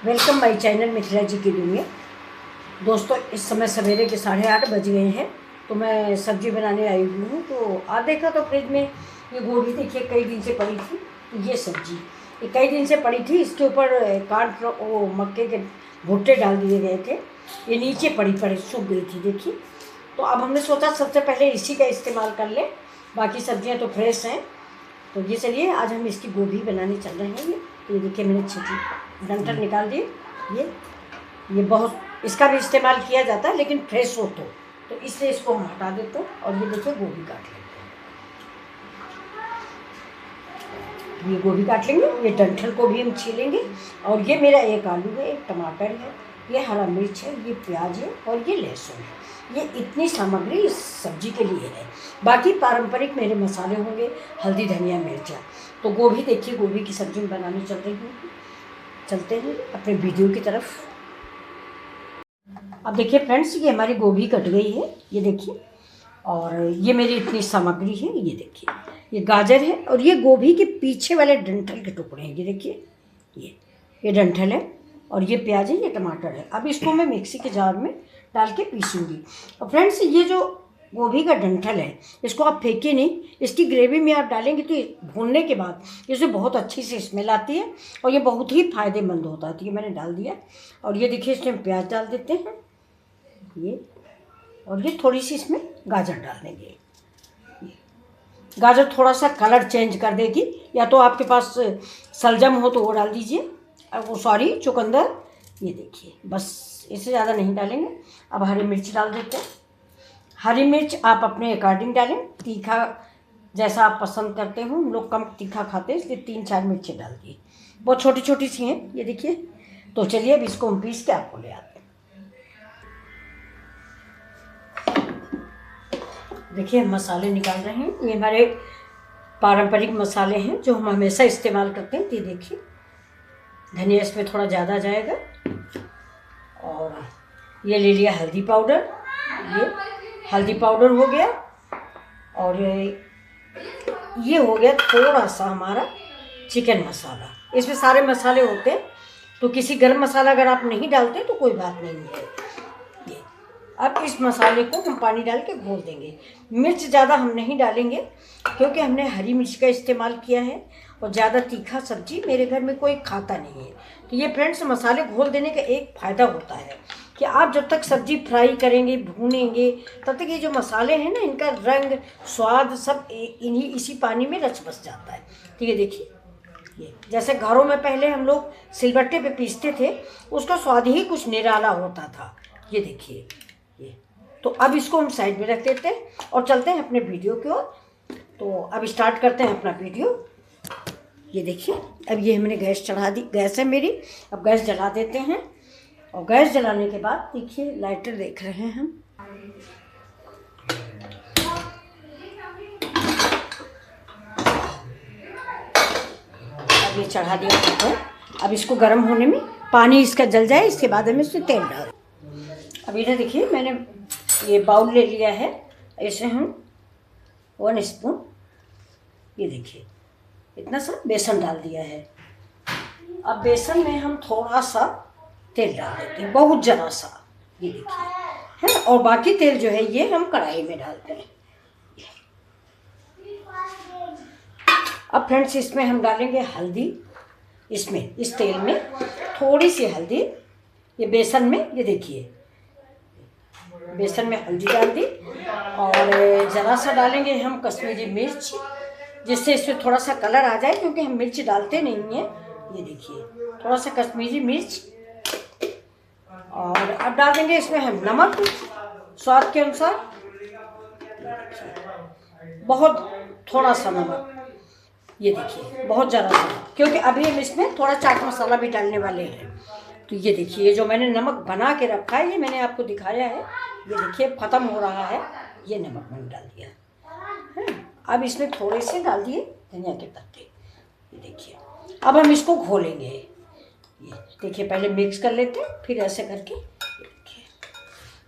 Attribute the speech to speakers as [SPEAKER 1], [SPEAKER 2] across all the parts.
[SPEAKER 1] Welcome my channel Mithila जी की दुनिया। दोस्तों, इस समय सवेरे के 8:30 बज गए हैं। तो मैं सब्जी बनाने आई हुई हूँ। तो आज देखा तो फ्रिज में ये गोभी देखिए कई दिन से पड़ी थी। ये सब्जी ये कई दिन से पड़ी थी। इसके ऊपर वो मक्के के भुट्टे डाल दिए गए थे। ये नीचे पड़ी सूख गई थी देखिए। तो अब हमने सोचा सबसे पहले इसी का इस्तेमाल कर लें। बाकी सब्जियाँ तो फ्रेश हैं। तो ये चलिए आज हम इसकी गोभी बनाने चल रहे हैं। ये देखिए मैंने छिटी डंठल निकाल दिए। ये बहुत इसका भी इस्तेमाल किया जाता है, लेकिन फ्रेश हो तो इसलिए इसको हम हटा देते हैं। और ये देखिए गोभी काट लेंगे। ये गोभी काट लेंगे, ये डंठल को भी हम छीलेंगे। और ये मेरा एक आलू है, एक टमाटर है, ये हरा मिर्च है, ये प्याज है और ये लहसुन है। ये इतनी सामग्री इस सब्जी के लिए है। बाकी पारंपरिक मेरे मसाले होंगे, हल्दी, धनिया, मिर्चा। तो गोभी देखिए, गोभी की सब्जी बनाने चल रही हूँ। चलते हैं अपने वीडियो की तरफ। अब देखिए फ्रेंड्स, ये हमारी गोभी कट गई है, ये देखिए। और ये मेरी इतनी सामग्री है। ये देखिए, ये गाजर है और ये गोभी के पीछे वाले डंठल के टुकड़े हैं। ये देखिए, ये डंठल है और ये प्याज है, ये टमाटर है। अब इसको मैं मिक्सी के जार में डाल के पीसूँगी। और फ्रेंड्स, ये जो गोभी का डंठल है, इसको आप फेंकिए नहीं। इसकी ग्रेवी में आप डालेंगे तो भूनने के बाद इसमें बहुत अच्छी सी स्मेल आती है और ये बहुत ही फ़ायदेमंद होता है। तो ये मैंने डाल दिया। और ये देखिए, इसमें प्याज डाल देते हैं ये। और ये थोड़ी सी इसमें गाजर डाल देंगे। गाजर थोड़ा सा कलर चेंज कर देगी। या तो आपके पास सलजम हो तो वो डाल दीजिए, वो सॉरी चुकंदर। ये देखिए, बस इससे ज़्यादा नहीं डालेंगे। अब हरी मिर्च डाल देते हैं। हरी मिर्च आप अपने अकॉर्डिंग डालें, तीखा जैसा आप पसंद करते हो। हम लोग कम तीखा खाते हैं, इसलिए 3-4 मिर्चें डाल दी। बहुत छोटी छोटी सी हैं, ये देखिए। तो चलिए अब इसको हम पीस के आपको ले आते हैं। देखिए, मसाले निकाल रहे हैं। ये हमारे पारंपरिक मसाले हैं जो हम हमेशा इस्तेमाल करते हैं। ये देखिए, धनिया इसमें थोड़ा ज़्यादा जाएगा। और ये ले लिया हल्दी पाउडर, ये हल्दी पाउडर हो गया। और ये हो गया थोड़ा सा हमारा चिकन मसाला। इसमें सारे मसाले होते हैं, तो किसी गरम मसाला अगर आप नहीं डालते तो कोई बात नहीं है। ये अब इस मसाले को हम पानी डाल के घोल देंगे। मिर्च ज़्यादा हम नहीं डालेंगे क्योंकि हमने हरी मिर्च का इस्तेमाल किया है और ज़्यादा तीखा सब्जी मेरे घर में कोई खाता नहीं है। तो ये फ्रेंड्स, मसाले घोल देने का एक फ़ायदा होता है कि आप जब तक सब्ज़ी फ्राई करेंगे, भूनेंगे, तब तक ये जो मसाले हैं ना, इनका रंग, स्वाद सब इसी पानी में रच बस जाता है। ठीक है, देखिए, ये जैसे घरों में पहले हम लोग सिलबट्टे पे पीसते थे, उसका स्वाद ही कुछ निराला होता था। ये देखिए, ये तो अब इसको हम साइड में रख देते हैं और चलते हैं अपने वीडियो की ओर। तो अब स्टार्ट करते हैं अपना वीडियो। ये देखिए, अब ये हमने गैस चढ़ा दी। गैस है मेरी। अब गैस जला देते हैं। और गैस जलाने के बाद देखिए, लाइटर देख रहे हैं हम। अब ये चढ़ा दिया ऊपर। अब इसको गर्म होने में पानी इसका जल जाए, इसके बाद हम इसमें तेल डाल। अब इधर देखिए, मैंने ये बाउल ले लिया है। इसे हम 1 स्पून, ये देखिए, इतना सा बेसन डाल दिया है। अब बेसन में हम थोड़ा सा तेल डाल देते हैं, बहुत ज़रा सा। ये देखिए है। और बाकी तेल जो है ये हम कढ़ाई में डालते हैं। अब फ्रेंड्स, इसमें हम डालेंगे हल्दी। इसमें इस तेल में थोड़ी सी हल्दी, ये बेसन में, ये देखिए, बेसन में हल्दी डाल दी। और ज़रा सा डालेंगे हम कश्मीरी मिर्च, जिससे इसमें थोड़ा सा कलर आ जाए, क्योंकि हम मिर्च डालते नहीं हैं। ये देखिए, थोड़ा सा कश्मीरी मिर्च। और अब डाल देंगे इसमें हम नमक स्वाद के अनुसार, बहुत थोड़ा सा नमक। ये देखिए, बहुत ज़्यादा सा, क्योंकि अभी हम इसमें थोड़ा चाट मसाला भी डालने वाले हैं। तो ये देखिए, ये जो मैंने नमक बना के रखा है, ये मैंने आपको दिखाया है। ये देखिए, ख़त्म हो रहा है। ये नमक मैंने डाल दिया है। अब इसमें थोड़े से डाल दिए धनिया के पत्ते। ये देखिए, अब हम इसको घोलेंगे। ये देखिए, पहले मिक्स कर लेते हैं, फिर ऐसे करके। ये देखिए,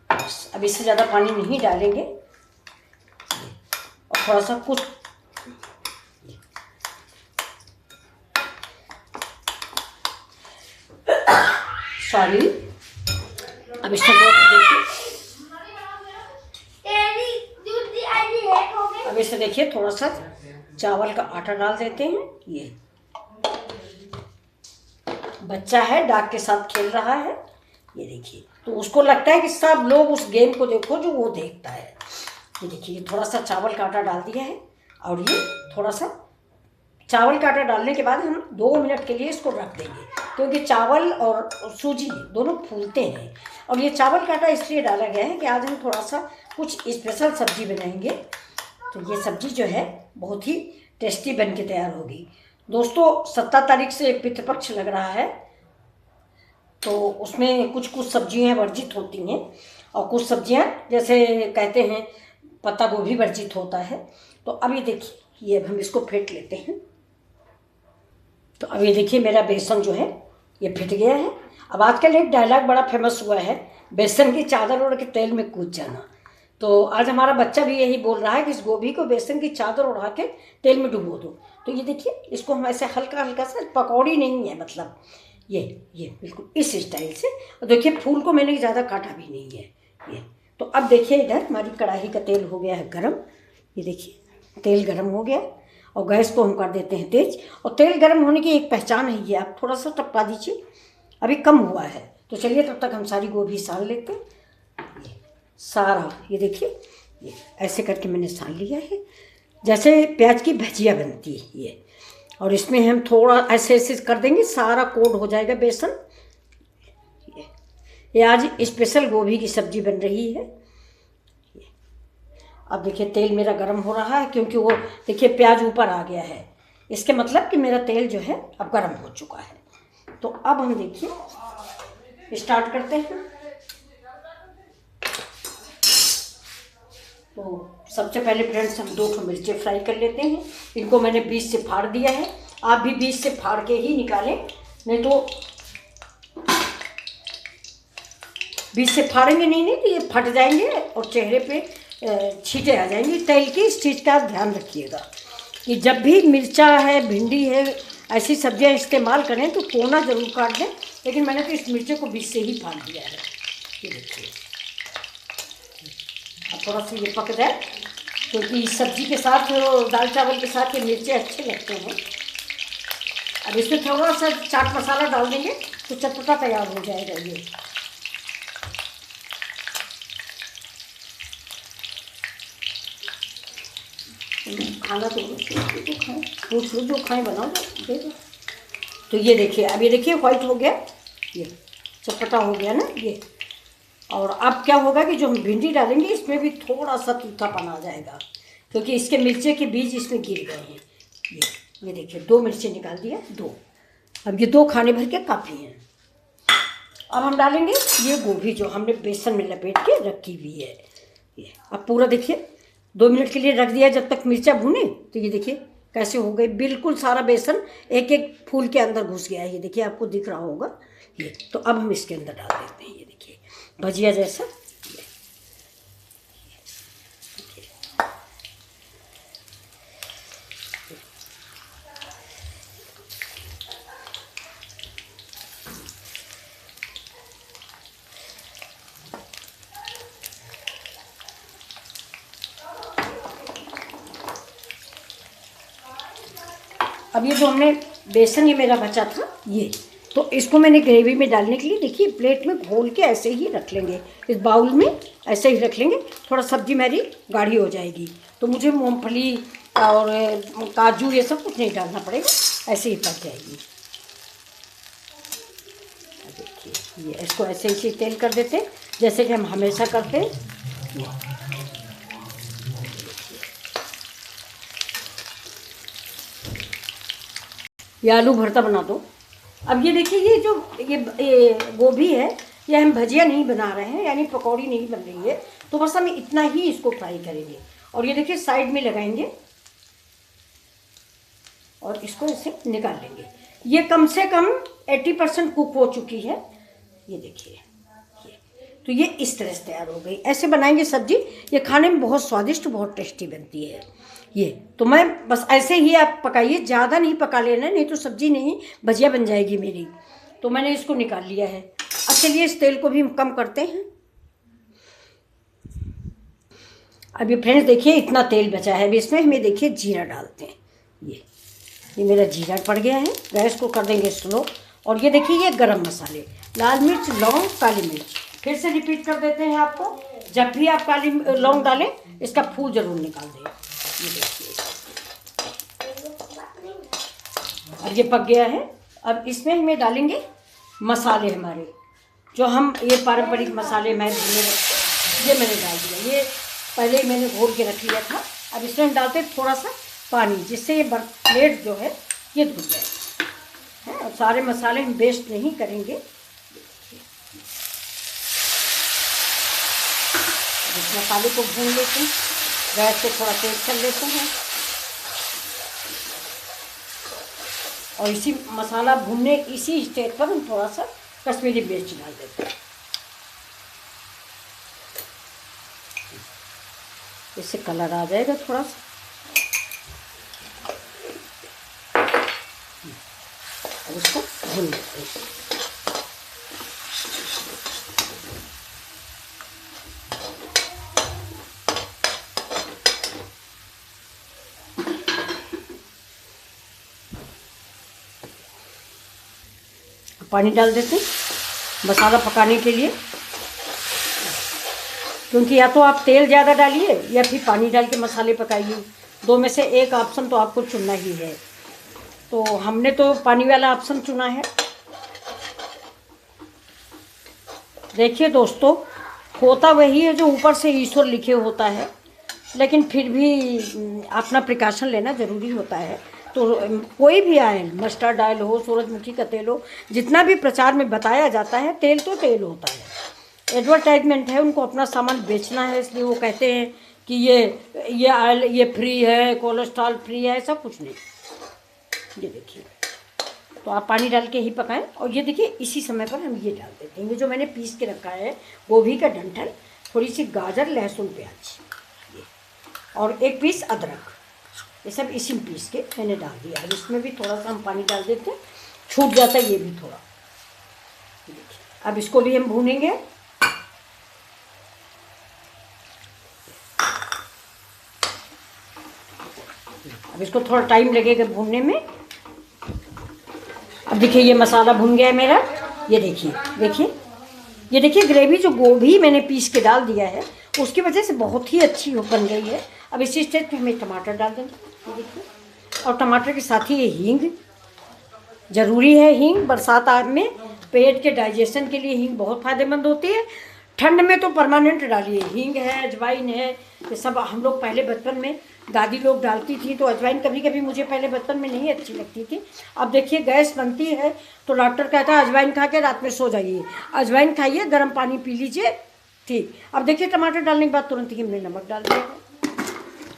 [SPEAKER 1] बस अब इससे ज़्यादा पानी नहीं डालेंगे। और थोड़ा सा कुछ सॉरी। अब इसमें देखिए, अब इसे देखिए थोड़ा सा चावल का आटा डाल देते हैं। ये बच्चा है, डाक के साथ खेल रहा है, ये देखिए। तो उसको लगता है कि सब लोग उस गेम को देखो जो वो देखता है। ये देखिए थोड़ा सा चावल का आटा डाल दिया है, और ये थोड़ा सा चावल का आटा डालने के बाद हम 2 मिनट के लिए इसको रख देंगे, क्योंकि चावल और सूजी दोनों फूलते हैं। और ये चावल का आटा इसलिए डाला गया है कि आज हम थोड़ा सा कुछ स्पेशल सब्जी बनाएंगे। तो ये सब्जी जो है बहुत ही टेस्टी बन के तैयार होगी। दोस्तों 17 तारीख से पितृपक्ष लग रहा है, तो उसमें कुछ कुछ सब्जियां वर्जित होती हैं, और कुछ सब्जियां जैसे कहते हैं पत्ता गोभी वर्जित होता है। तो अब ये देखिए, ये अब हम इसको फेंट लेते हैं। तो अब ये देखिए मेरा बेसन जो है ये फिट गया है। अब आजकल एक डायलॉग बड़ा फेमस हुआ है, बेसन की चादर ओढ़ के तेल में कूद जाना। तो आज हमारा बच्चा भी यही बोल रहा है कि इस गोभी को बेसन की चादर उड़ा के तेल में डुबो दो। तो ये देखिए इसको हम ऐसे हल्का हल्का सा, पकौड़ी नहीं है मतलब, ये बिल्कुल इस स्टाइल से। और देखिए फूल को मैंने ज़्यादा काटा भी नहीं है ये। तो अब देखिए इधर हमारी कढ़ाई का तेल हो गया है गरम। ये देखिए तेल गरम हो गया, और गैस को हम कर देते हैं तेज। और तेल गरम होने की एक पहचान है ये, आप थोड़ा सा टपका दीजिए, अभी कम हुआ है। तो चलिए तब तक हम सारी गोभी साल लेते हैं। ये सारा, ये देखिए ये ऐसे करके मैंने साल लिया है, जैसे प्याज की भजिया बनती है ये। और इसमें हम थोड़ा ऐसे ऐसे कर देंगे, सारा कोट हो जाएगा बेसन। ये आज स्पेशल गोभी की सब्जी बन रही है। अब देखिए तेल मेरा गरम हो रहा है, क्योंकि वो देखिए प्याज ऊपर आ गया है, इसके मतलब कि मेरा तेल जो है अब गरम हो चुका है। तो अब हम देखिए स्टार्ट करते हैं। तो सबसे पहले फ्रेंड्स हम 2 मिर्चें फ्राई कर लेते हैं। इनको मैंने बीच से फाड़ दिया है, आप भी बीच से फाड़ के ही निकालें, नहीं तो बीच से फाड़ेंगे नहीं तो ये फट जाएंगे और चेहरे पे छींटे आ जाएंगी तेल की। इस चीज़ का ध्यान रखिएगा कि जब भी मिर्चा है, भिंडी है, ऐसी सब्जियां इस्तेमाल करें तो कोना ज़रूर काट दें। लेकिन मैंने तो इस मिर्चे को बीच से ही फाड़ दिया है। ये देखिए अब थोड़ा सा ये पक जाए, क्योंकि सब्जी के साथ और दाल चावल के साथ ये मिर्चे अच्छे लगते हैं। अब इसमें थोड़ा सा चाट मसाला डाल देंगे तो चटपटा तैयार हो जाएगा ये। खाना तो खाएं, पूछ लो जो खाएं बना दे दो। तो ये देखिए, अब ये देखिए व्हाइट हो गया, ये चटपटा हो गया ना ये। और अब क्या होगा कि जो हम भिंडी डालेंगे इसमें भी थोड़ा सा तीखापन आ जाएगा, क्योंकि इसके मिर्चे के बीज इसमें गिर गए हैं। ये देखिए 2 मिर्ची निकाल दिया, 2। अब ये 2 खाने भर के काफ़ी हैं। अब हम डालेंगे ये गोभी जो हमने बेसन में लपेट के रखी हुई है। ये अब पूरा देखिए 2 मिनट के लिए रख दिया जब तक मिर्चा भुने। तो ये देखिए कैसे हो गई, बिल्कुल सारा बेसन एक एक फूल के अंदर घुस गया है। ये देखिए आपको दिख रहा होगा ये। तो अब हम इसके अंदर डाल देते हैं, ये देखिए भजिया जैसा। अब ये जो हमने बेसन ये मेरा बचा था ये, तो इसको मैंने ग्रेवी में डालने के लिए देखिए प्लेट में घोल के ऐसे ही रख लेंगे, इस बाउल में ऐसे ही रख लेंगे। थोड़ा सब्जी मेरी गाढ़ी हो जाएगी, तो मुझे मूंगफली और काजू ये सब कुछ नहीं डालना पड़ेगा, ऐसे ही पक जाएगी। देखिए ये इसको ऐसे ही तेल कर देते जैसे कि हम हमेशा करते हैं। ये आलू भरता बना दो। अब ये देखिए ये जो ये गोभी है, ये हम भजिया नहीं बना रहे हैं, यानी पकौड़ी नहीं बन रही है, तो बस हम इतना ही इसको फ्राई करेंगे। और ये देखिए साइड में लगाएंगे और इसको ऐसे निकाल लेंगे। ये कम से कम 80% कुक हो चुकी है। ये देखिए तो ये इस तरह से तैयार हो गई। ऐसे बनाएंगे सब्जी, ये खाने में बहुत स्वादिष्ट, बहुत टेस्टी बनती है ये। तो मैं बस ऐसे ही आप पकाइए, ज़्यादा नहीं पका लेना, नहीं तो सब्जी नहीं भजिया बन जाएगी मेरी। तो मैंने इसको निकाल लिया है। अब चलिए इस तेल को भी हम कम करते हैं। अभी फ्रेंड्स देखिए इतना तेल बचा है, अभी इसमें हमें देखिए जीरा डालते हैं। ये मेरा जीरा पड़ गया है, गैस को कर देंगे स्लो। और ये देखिए ये गरम मसाले, लाल मिर्च, लौंग, काली मिर्च। फिर से रिपीट कर देते हैं आपको, जब भी आप काली लौंग डालें इसका फूल जरूर निकाल दें। ये देखिए अब ये पक गया है। अब इसमें हमें डालेंगे मसाले हमारे, जो हम ये पारंपरिक मसाले ये मैंने डाल दिया। ये पहले ही मैंने घोल के रख लिया था। अब इसमें हम डालते हैं थोड़ा सा पानी, जिससे ये प्लेट जो है ये धुल जाए है। और सारे मसाले हम वेस्ट नहीं करेंगे। इस मसाले को भून लेते हैं, गैस को थोड़ा तेज कर लेते हैं। और इसी मसाला भूनने इसी स्टेज पर हम थोड़ा सा कश्मीरी मिर्च डाल देते हैं। इससे कलर आ जाएगा थोड़ा सा। अब इसको भून लेते हैं। पानी डाल देते हैं मसाला पकाने के लिए, क्योंकि या तो आप तेल ज़्यादा डालिए या फिर पानी डाल के मसाले पकाइए, दो में से एक ऑप्शन तो आपको चुनना ही है। तो हमने तो पानी वाला ऑप्शन चुना है। देखिए दोस्तों, होता वही है जो ऊपर से ईश्वर लिखे होता है, लेकिन फिर भी अपना प्रिकॉशन लेना ज़रूरी होता है। तो कोई भी ऑयल, मस्टर्ड ऑयल हो, सूरजमुखी का तेल हो, जितना भी प्रचार में बताया जाता है, तेल तो तेल होता है। एडवर्टाइजमेंट है, उनको अपना सामान बेचना है, इसलिए वो कहते हैं कि ये ऑयल ये फ्री है, कोलेस्ट्रॉल फ्री है, ऐसा कुछ नहीं। ये देखिए, तो आप पानी डाल के ही पकाएं। और ये देखिए इसी समय पर हम ये डाल देते हैं, ये जो मैंने पीस के रखा है, गोभी का डंठल, थोड़ी सी गाजर, लहसुन, प्याज, ये और एक पीस अदरक, ये सब इसी में पीस के मैंने डाल दिया। अब इसमें भी थोड़ा सा हम पानी डाल देते हैं, छूट जाता है ये भी थोड़ा। देखिए अब इसको भी हम भूनेंगे। अब इसको थोड़ा टाइम लगेगा भूनने में। अब देखिए ये मसाला भुन गया है मेरा। ये देखिए ये देखिए ग्रेवी जो गोभी मैंने पीस के डाल दिया है, उसकी वजह से बहुत ही अच्छी बन गई है। अब इसी स्टेज पे हमें टमाटर डाल देंगे, ये देखिए। और टमाटर के साथ ही ये हींग ज़रूरी है। हींग बरसात में पेट के डाइजेशन के लिए हींग बहुत फ़ायदेमंद होती है। ठंड में तो परमानेंट डालिए, हींग है, अजवाइन है, ये सब हम लोग पहले बचपन में दादी लोग डालती थी। तो अजवाइन कभी कभी मुझे पहले बचपन में नहीं अच्छी लगती थी। अब देखिए गैस बनती है तो डॉक्टर कहता है अजवाइन खा के रात में सो जाइए, अजवाइन खाइए, गर्म पानी पी लीजिए, ठीक। अब देखिए टमाटर डालने के बाद तुरंत ही हमने नमक डाल दिया है।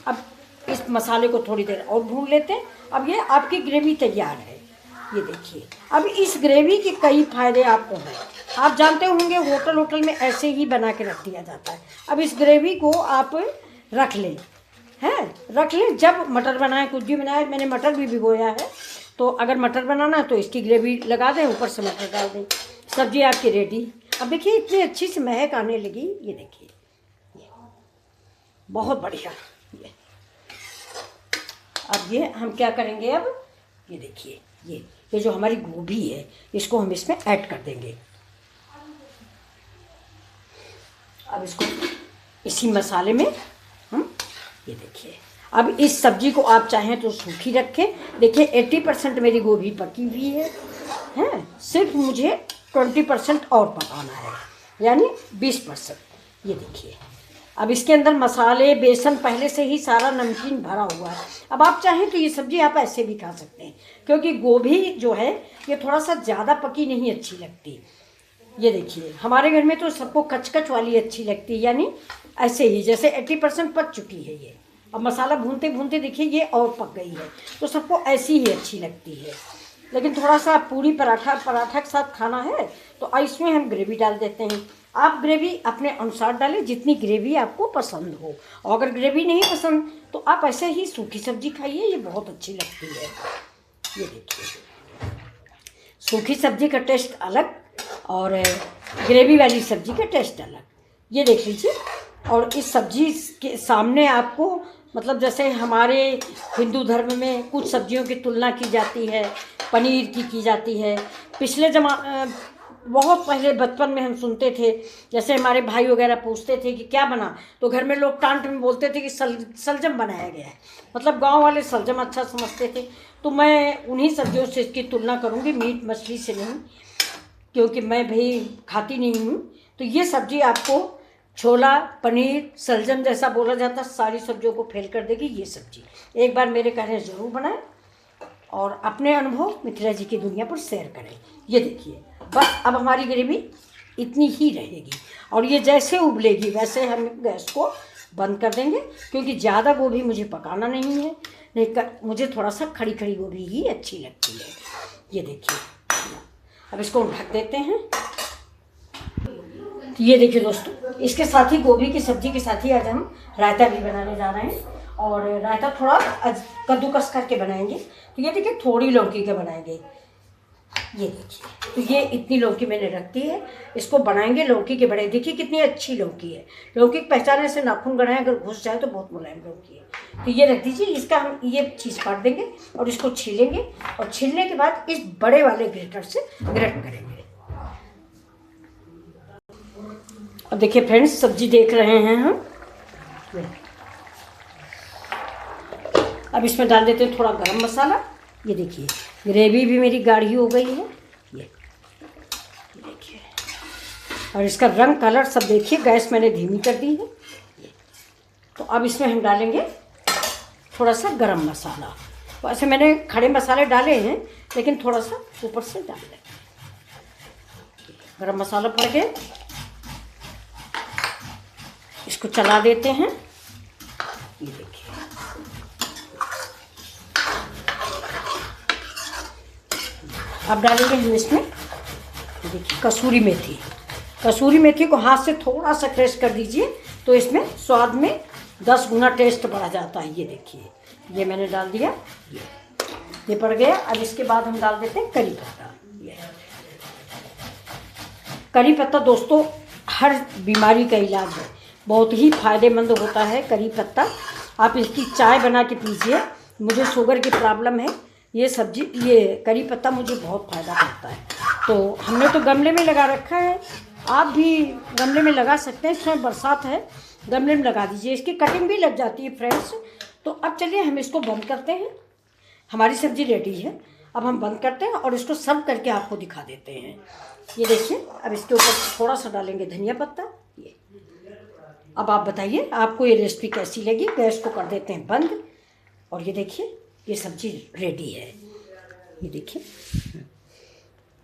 [SPEAKER 1] अब इस मसाले को थोड़ी देर और भून लेते हैं। अब ये आपकी ग्रेवी तैयार है, ये देखिए। अब इस ग्रेवी के कई फायदे आपको हैं। आप जानते होंगे होटल में ऐसे ही बना के रख दिया जाता है। अब इस ग्रेवी को आप रख लें, रख लें। जब मटर बनाए, कुछ भी बनाए, मैंने मटर भी भिगोया है, तो अगर मटर बनाना है तो इसकी ग्रेवी लगा दें, ऊपर से मटर डाल दें, सब्जी आपकी रेडी। अब देखिए इतनी अच्छी सी महक आने लगी, ये देखिए, बहुत बढ़िया। अब ये हम क्या करेंगे, अब ये देखिए ये जो हमारी गोभी है, इसको हम इसमें ऐड कर देंगे। अब इसको इसी मसाले में हम, ये देखिए। अब इस सब्जी को आप चाहें तो सूखी रखें। देखिए 80% मेरी गोभी पकी हुई है, सिर्फ मुझे 20% और पकाना है, यानी 20%। ये देखिए अब इसके अंदर मसाले, बेसन पहले से ही सारा नमकीन भरा हुआ है। अब आप चाहें तो ये सब्ज़ी आप ऐसे भी खा सकते हैं, क्योंकि गोभी जो है ये थोड़ा सा ज़्यादा पकी नहीं अच्छी लगती। ये देखिए हमारे घर में तो सबको कचकच वाली अच्छी लगती है, यानी ऐसे ही जैसे 80% पक चुकी है ये। अब मसाला भूनते भूनते देखिए ये और पक गई है, तो सबको ऐसी ही अच्छी लगती है। लेकिन थोड़ा सा पूरी पराठा के साथ खाना है तो इसमें हम ग्रेवी डाल देते हैं। आप ग्रेवी अपने अनुसार डालें, जितनी ग्रेवी आपको पसंद हो। और अगर ग्रेवी नहीं पसंद तो आप ऐसे ही सूखी सब्जी खाइए, ये बहुत अच्छी लगती है। ये देखिए सूखी सब्जी का टेस्ट अलग और ग्रेवी वाली सब्जी का टेस्ट अलग। ये देख लीजिए। और इस सब्जी के सामने आपको मतलब जैसे हमारे हिंदू धर्म में कुछ सब्जियों की तुलना की जाती है, पनीर की जाती है। पिछले बहुत पहले बचपन में हम सुनते थे, जैसे हमारे भाई वगैरह पूछते थे कि क्या बना, तो घर में लोग टांट में बोलते थे कि सलजम बनाया गया है। मतलब गांव वाले सलजम अच्छा समझते थे। तो मैं उन्हीं सब्जियों से इसकी तुलना करूँगी, मीट मछली से नहीं, क्योंकि मैं भाई खाती नहीं हूँ। तो ये सब्जी आपको छोला, पनीर, सलजम जैसा बोला जाता है, सारी सब्जियों को फेल कर देगी ये सब्जी। एक बार मेरे कहने ज़रूर बनाएं और अपने अनुभव मिथिला जी की दुनिया पर शेयर करें। ये देखिए, बस अब हमारी ग्रेवी इतनी ही रहेगी और ये जैसे उबलेगी वैसे हम गैस को बंद कर देंगे, क्योंकि ज़्यादा गोभी मुझे पकाना नहीं है। नहीं, मुझे थोड़ा सा खड़ी खड़ी गोभी ही अच्छी लगती है। ये देखिए, अब इसको ढक देते हैं। तो ये देखिए दोस्तों, इसके साथ ही गोभी की सब्ज़ी के साथ ही आज हम रायता भी बनाने जा रहे हैं। और रायता थोड़ा कद्दूकस करके बनाएंगे। तो ये देखिए, थोड़ी लौकी का बनाएंगे। ये देखिए, तो ये इतनी लौकी मैंने रख दी है, इसको बनाएंगे लौकी के बड़े। देखिए कितनी अच्छी लौकी है। लौकी पहचाने से नाखून गड़ाएं, अगर घुस जाए तो बहुत मुलायम लौकी है। तो ये रख दीजिए, इसका हम ये चीज़ काट देंगे और इसको छीलेंगे और छीलने के बाद इस बड़े वाले ग्रेटर से ग्रेट करेंगे। अब देखिए फ्रेंड्स, सब्जी देख रहे हैं हम। अब इसमें डाल देते हैं थोड़ा गरम मसाला। ये देखिए, ग्रेवी भी मेरी गाढ़ी हो गई है। ये देखिए, और इसका रंग कलर सब देखिए। गैस मैंने धीमी कर दी है। तो अब इसमें हम डालेंगे थोड़ा सा गरम मसाला। वैसे मैंने खड़े मसाले डाले हैं, लेकिन थोड़ा सा ऊपर से डाल देंगे। गरम मसाला पड़ गया, इसको चला देते हैं। ये देखिए, अब डालेंगे हम इसमें, देखिए, कसूरी मेथी। कसूरी मेथी को हाथ से थोड़ा सा क्रश कर दीजिए, तो इसमें स्वाद में 10 गुना टेस्ट बढ़ जाता है। ये देखिए, ये मैंने डाल दिया, ये पड़ गया। अब इसके बाद हम डाल देते हैं करी पत्ता। ये करी पत्ता दोस्तों हर बीमारी का इलाज है, बहुत ही फायदेमंद होता है करी पत्ता। आप इसकी चाय बना के पीजिए। मुझे शुगर की प्रॉब्लम है, ये सब्जी, ये करी पत्ता मुझे बहुत फ़ायदा करता है। तो हमने तो गमले में लगा रखा है, आप भी गमले में लगा सकते हैं। इसमें बरसात है, गमले में लगा दीजिए। इसकी कटिंग भी लग जाती है फ्रेंड्स। तो अब चलिए हम इसको बंद करते हैं। हमारी सब्ज़ी रेडी है। अब हम बंद करते हैं और इसको सर्व करके आपको दिखा देते हैं। ये देखिए, अब इसके ऊपर थोड़ा सा डालेंगे धनिया पत्ता। ये अब आप बताइए आपको ये रेसिपी कैसी लगी। गैस को कर देते हैं बंद और ये देखिए, ये सब्जी रेडी है। ये देखिए,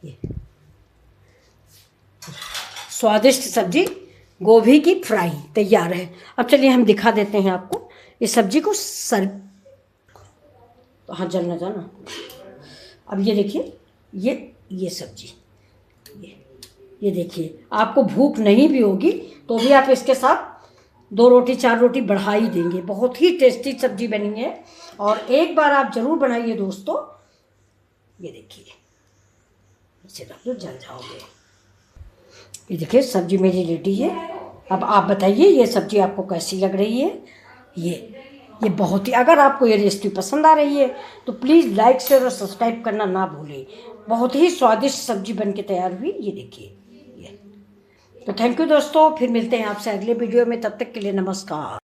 [SPEAKER 1] ये स्वादिष्ट सब्जी गोभी की फ्राई तैयार है। अब चलिए हम दिखा देते हैं आपको इस सब्जी को सर्व। हाँ, जल ना जाना। अब ये देखिए, ये सब्जी, ये देखिए, आपको भूख नहीं भी होगी तो भी आप इसके साथ 2 रोटी 4 रोटी बढ़ा ही देंगे। बहुत ही टेस्टी सब्जी बनी है और एक बार आप ज़रूर बनाइए दोस्तों। ये देखिए, इसे रख दो, जल जाओगे। ये देखिए, सब्जी मेरी रेडी है। अब आप बताइए ये सब्जी आपको कैसी लग रही है। ये बहुत ही, अगर आपको ये रेसिपी पसंद आ रही है तो प्लीज़ लाइक शेयर और सब्सक्राइब करना ना भूलें। बहुत ही स्वादिष्ट सब्जी बन के तैयार हुई। ये देखिए, तो थैंक यू दोस्तों, फिर मिलते हैं आपसे अगले वीडियो में। तब तक के लिए नमस्कार।